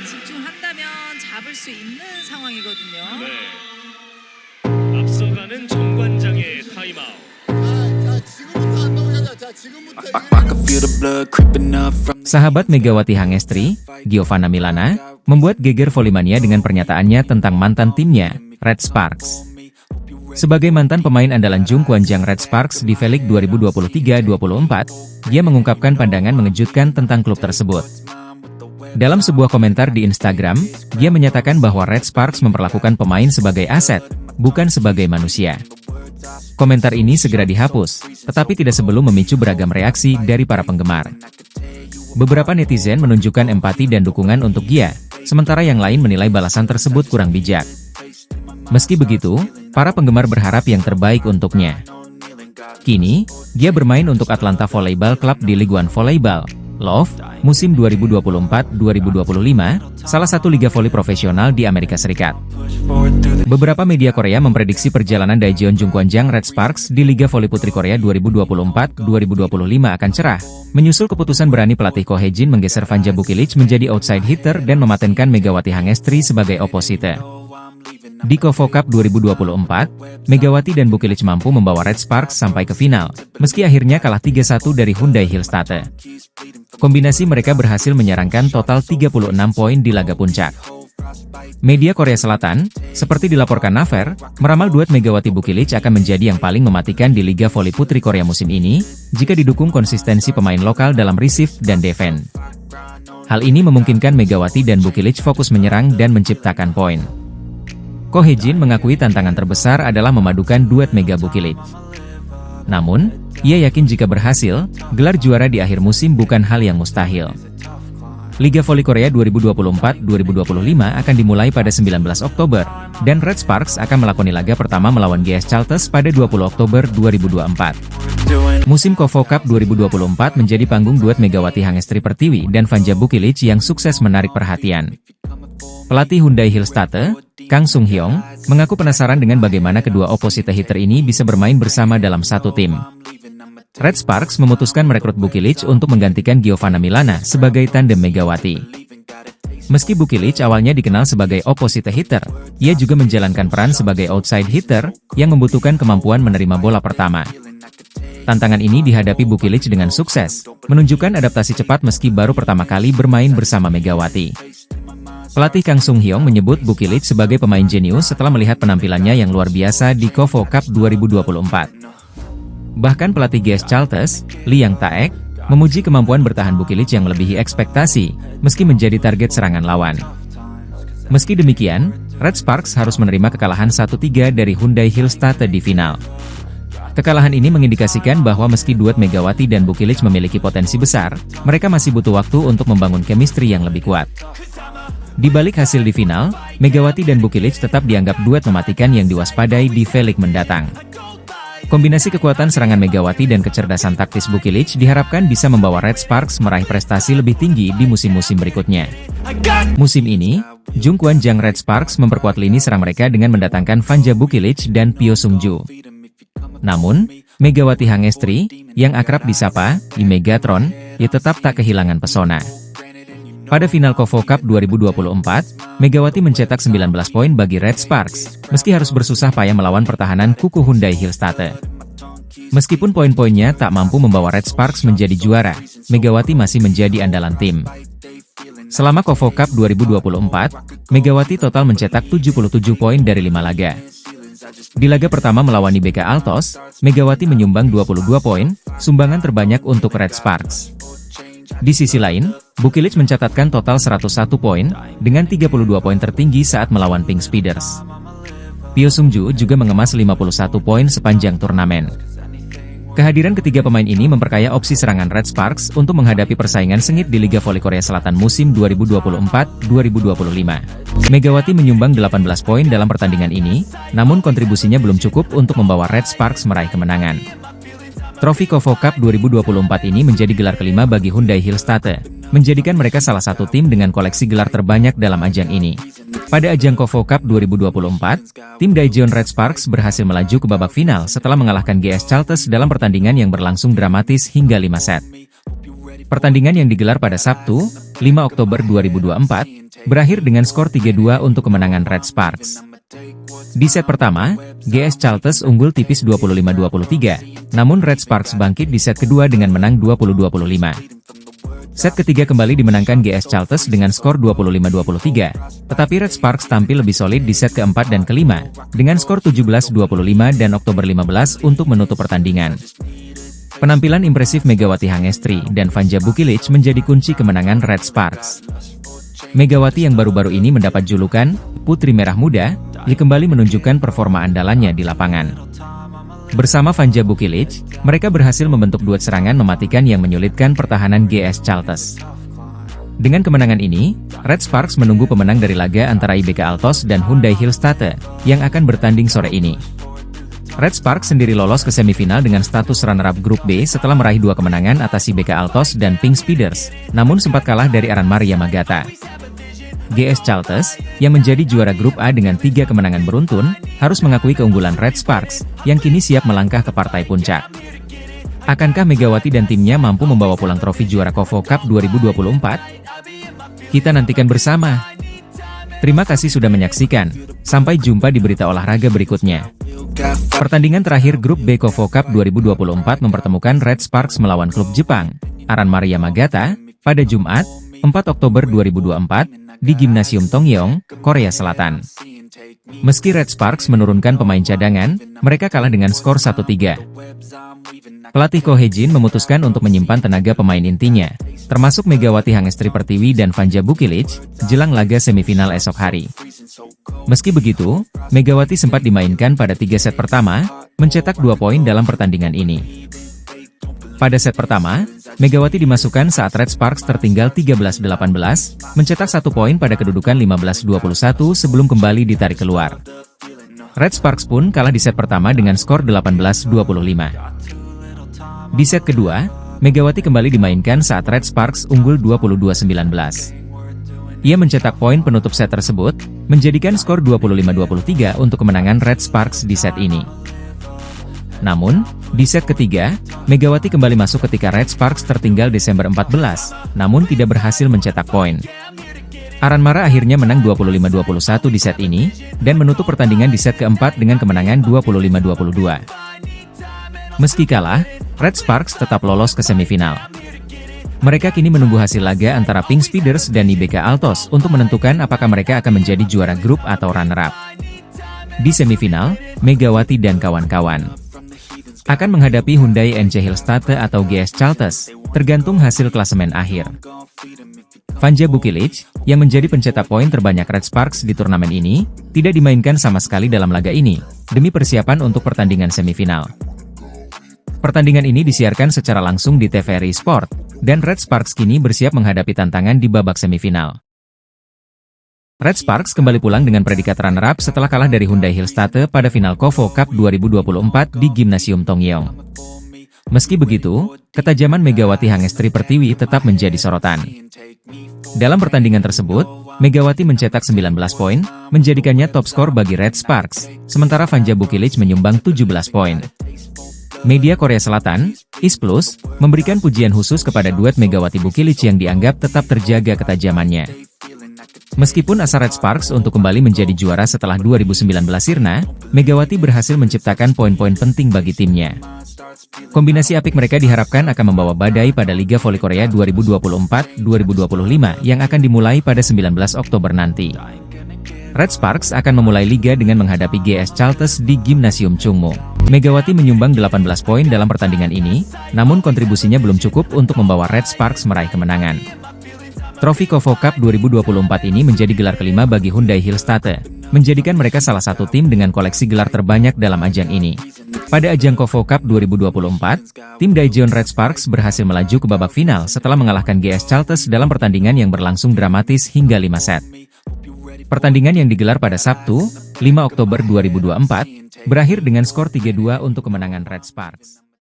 집중한다면 잡을 수 있는 상황이거든요. 네. 앞서가는 정관장의 타임아웃. 지금부터 안 나오잖아. 자, 지금부터 I can feel the blood creeping up from Sahabat Megawati Hangestri, Giovanna Milana, membuat geger Volley-mania dengan pernyataannya tentang mantan timnya, Red Sparks. Sebagai mantan pemain andalan Jungkwanjang Red Sparks di V-League 2023-24, dia mengungkapkan pandangan mengejutkan tentang klub tersebut. Dalam sebuah komentar di Instagram, dia menyatakan bahwa Red Sparks memperlakukan pemain sebagai aset, bukan sebagai manusia. Komentar ini segera dihapus, tetapi tidak sebelum memicu beragam reaksi dari para penggemar. Beberapa netizen menunjukkan empati dan dukungan untuk dia, sementara yang lain menilai balasan tersebut kurang bijak. Meski begitu, para penggemar berharap yang terbaik untuknya. Kini, dia bermain untuk Atlanta Volleyball Club di League One Volleyball, LOV, musim 2024-2025, salah satu liga voli profesional di Amerika Serikat. Beberapa media Korea memprediksi perjalanan Daejeon Jungkwanjang Red Sparks di Liga Voli Putri Korea 2024-2025 akan cerah, menyusul keputusan berani pelatih Ko Hye-jin menggeser Vanja Bukilic menjadi outside hitter dan mematenkan Megawati Hangestri sebagai opposite. Di KOFO Cup 2024, Megawati dan Bukilic mampu membawa Red Sparks sampai ke final, meski akhirnya kalah 3-1 dari Hyundai Hillstate. Kombinasi mereka berhasil menyerangkan total 36 poin di laga puncak. Media Korea Selatan, seperti dilaporkan Naver, meramal duet Megawati Bukilic akan menjadi yang paling mematikan di Liga Voli Putri Korea musim ini, jika didukung konsistensi pemain lokal dalam receive dan defense. Hal ini memungkinkan Megawati dan Bukilic fokus menyerang dan menciptakan poin. Ko Hye-jin mengakui tantangan terbesar adalah memadukan duet Mega Bukilic. Namun, ia yakin jika berhasil, gelar juara di akhir musim bukan hal yang mustahil. Liga Voli Korea 2024-2025 akan dimulai pada 19 Oktober, dan Red Sparks akan melakoni laga pertama melawan GS Chalters pada 20 Oktober 2024. Musim KOFO Cup 2024 menjadi panggung duet Megawati Hangestri Pertiwi dan Vanja Bukilic yang sukses menarik perhatian. Pelatih Hyundai Hillstate, Kang Sung-hyung, mengaku penasaran dengan bagaimana kedua opposite hitter ini bisa bermain bersama dalam satu tim. Red Sparks memutuskan merekrut Bukilic untuk menggantikan Giovanna Milana sebagai tandem Megawati. Meski Bukilic awalnya dikenal sebagai opposite hitter, ia juga menjalankan peran sebagai outside hitter, yang membutuhkan kemampuan menerima bola pertama. Tantangan ini dihadapi Bukilic dengan sukses, menunjukkan adaptasi cepat meski baru pertama kali bermain bersama Megawati. Pelatih Kang Sung-hyung menyebut Bukilic sebagai pemain jenius setelah melihat penampilannya yang luar biasa di KOFO Cup 2024. Bahkan pelatih GS Chalters, Lee Yang Taek, memuji kemampuan bertahan Bukilic yang melebihi ekspektasi, meski menjadi target serangan lawan. Meski demikian, Red Sparks harus menerima kekalahan 1-3 dari Hyundai Hillstate di final. Kekalahan ini mengindikasikan bahwa meski duet Megawati dan Bukilic memiliki potensi besar, mereka masih butuh waktu untuk membangun chemistry yang lebih kuat. Di balik hasil di final, Megawati dan Bukilic tetap dianggap duet mematikan yang diwaspadai di V-League mendatang. Kombinasi kekuatan serangan Megawati dan kecerdasan taktis Bukilic diharapkan bisa membawa Red Sparks meraih prestasi lebih tinggi di musim-musim berikutnya. Musim ini, Jungkwanjang Red Sparks memperkuat lini serang mereka dengan mendatangkan Vanja Bukilic dan Pyo Sung-ju. Namun, Megawati Hangestri, yang akrab disapa di Megatron, tetap tak kehilangan pesona. Pada final KOFO Cup 2024, Megawati mencetak 19 poin bagi Red Sparks, meski harus bersusah payah melawan pertahanan kuku Hyundai Hillstate. Meskipun poin-poinnya tak mampu membawa Red Sparks menjadi juara, Megawati masih menjadi andalan tim. Selama KOFO Cup 2024, Megawati total mencetak 77 poin dari 5 laga. Di laga pertama melawan IBK Altos, Megawati menyumbang 22 poin, sumbangan terbanyak untuk Red Sparks. Di sisi lain, Bukilic mencatatkan total 101 poin, dengan 32 poin tertinggi saat melawan Pink Speeders. Pyo Sung-ju juga mengemas 51 poin sepanjang turnamen. Kehadiran ketiga pemain ini memperkaya opsi serangan Red Sparks untuk menghadapi persaingan sengit di Liga Voli Korea Selatan musim 2024-2025. Megawati menyumbang 18 poin dalam pertandingan ini, namun kontribusinya belum cukup untuk membawa Red Sparks meraih kemenangan. Trofi KOFO Cup 2024 ini menjadi gelar kelima bagi Hyundai Hillstate, menjadikan mereka salah satu tim dengan koleksi gelar terbanyak dalam ajang ini. Pada ajang KOFO Cup 2024, tim Daejeon Red Sparks berhasil melaju ke babak final setelah mengalahkan GS Chalters dalam pertandingan yang berlangsung dramatis hingga 5 set. Pertandingan yang digelar pada Sabtu, 5 Oktober 2024, berakhir dengan skor 3-2 untuk kemenangan Red Sparks. Di set pertama, GS Charlton unggul tipis 25-23, namun Red Sparks bangkit di set kedua dengan menang 20-25. Set ketiga kembali dimenangkan GS Charlton dengan skor 25-23, tetapi Red Sparks tampil lebih solid di set keempat dan kelima, dengan skor 17-25 dan Oktober 15 untuk menutup pertandingan. Penampilan impresif Megawati Hangestri dan Vanja Bukilic menjadi kunci kemenangan Red Sparks. Megawati yang baru-baru ini mendapat julukan Putri Merah Muda, kembali menunjukkan performa andalannya di lapangan. Bersama Vanja Bukilic, mereka berhasil membentuk duet serangan mematikan yang menyulitkan pertahanan GS Charlton. Dengan kemenangan ini, Red Sparks menunggu pemenang dari laga antara IBK Altos dan Hyundai Hillstatte, yang akan bertanding sore ini. Red Sparks sendiri lolos ke semifinal dengan status runner-up grup B setelah meraih 2 kemenangan atas IBK Altos dan Pink Speeders, namun sempat kalah dari Aranmar Yamagata. GS Charlton, yang menjadi juara grup A dengan 3 kemenangan beruntun, harus mengakui keunggulan Red Sparks, yang kini siap melangkah ke partai puncak. Akankah Megawati dan timnya mampu membawa pulang trofi juara KOFO Cup 2024? Kita nantikan bersama. Terima kasih sudah menyaksikan. Sampai jumpa di berita olahraga berikutnya. Pertandingan terakhir grup B KOFO Cup 2024 mempertemukan Red Sparks melawan klub Jepang, Aranmar Yamagata, pada Jumat, 4 Oktober 2024, di Gimnasium Tongyeong, Korea Selatan. Meski Red Sparks menurunkan pemain cadangan, mereka kalah dengan skor 1-3. Pelatih Ko Hye-jin memutuskan untuk menyimpan tenaga pemain intinya, termasuk Megawati Hangestri Pertiwi dan Vanja Bukilic, jelang laga semifinal esok hari. Meski begitu, Megawati sempat dimainkan pada 3 set pertama, mencetak 2 poin dalam pertandingan ini. Pada set pertama, Megawati dimasukkan saat Red Sparks tertinggal 13-18, mencetak 1 poin pada kedudukan 15-21 sebelum kembali ditarik keluar. Red Sparks pun kalah di set pertama dengan skor 18-25. Di set kedua, Megawati kembali dimainkan saat Red Sparks unggul 22-19. Ia mencetak poin penutup set tersebut, menjadikan skor 25-23 untuk kemenangan Red Sparks di set ini. Namun, di set ketiga, Megawati kembali masuk ketika Red Sparks tertinggal Desember 14, namun tidak berhasil mencetak poin. Aranmara akhirnya menang 25-21 di set ini, dan menutup pertandingan di set keempat dengan kemenangan 25-22. Meski kalah, Red Sparks tetap lolos ke semifinal. Mereka kini menunggu hasil laga antara Pink Speeders dan IBK Altos untuk menentukan apakah mereka akan menjadi juara grup atau runner-up. Di semifinal, Megawati dan kawan-kawan akan menghadapi Hyundai NC Hillstatte atau GS Charlton, tergantung hasil klasemen akhir. Vanja Bukilic, yang menjadi pencetak poin terbanyak Red Sparks di turnamen ini, tidak dimainkan sama sekali dalam laga ini, demi persiapan untuk pertandingan semifinal. Pertandingan ini disiarkan secara langsung di TVRI Sport, dan Red Sparks kini bersiap menghadapi tantangan di babak semifinal. Red Sparks kembali pulang dengan predikat runner-up setelah kalah dari Hyundai Hillstatte pada final KOFO Cup 2024 di Gimnasium Tongyeong. Meski begitu, ketajaman Megawati Hangestri Pertiwi tetap menjadi sorotan. Dalam pertandingan tersebut, Megawati mencetak 19 poin, menjadikannya top skor bagi Red Sparks, sementara Vanja Bukilic menyumbang 17 poin. Media Korea Selatan, IS Plus, memberikan pujian khusus kepada duet Megawati Bukilic yang dianggap tetap terjaga ketajamannya. Meskipun asa Red Sparks untuk kembali menjadi juara setelah 2019 sirna, Megawati berhasil menciptakan poin-poin penting bagi timnya. Kombinasi apik mereka diharapkan akan membawa badai pada Liga Voli Korea 2024-2025 yang akan dimulai pada 19 Oktober nanti. Red Sparks akan memulai liga dengan menghadapi GS Charlton di Gimnasium Chungmu. Megawati menyumbang 18 poin dalam pertandingan ini, namun kontribusinya belum cukup untuk membawa Red Sparks meraih kemenangan. Trofi KOFO Cup 2024 ini menjadi gelar kelima bagi Hyundai Hillstatte, menjadikan mereka salah satu tim dengan koleksi gelar terbanyak dalam ajang ini. Pada ajang KOFO Cup 2024, tim Daejeon Red Sparks berhasil melaju ke babak final setelah mengalahkan GS Charlton dalam pertandingan yang berlangsung dramatis hingga 5 set. Pertandingan yang digelar pada Sabtu, 5 Oktober 2024, berakhir dengan skor 3-2 untuk kemenangan Red Sparks.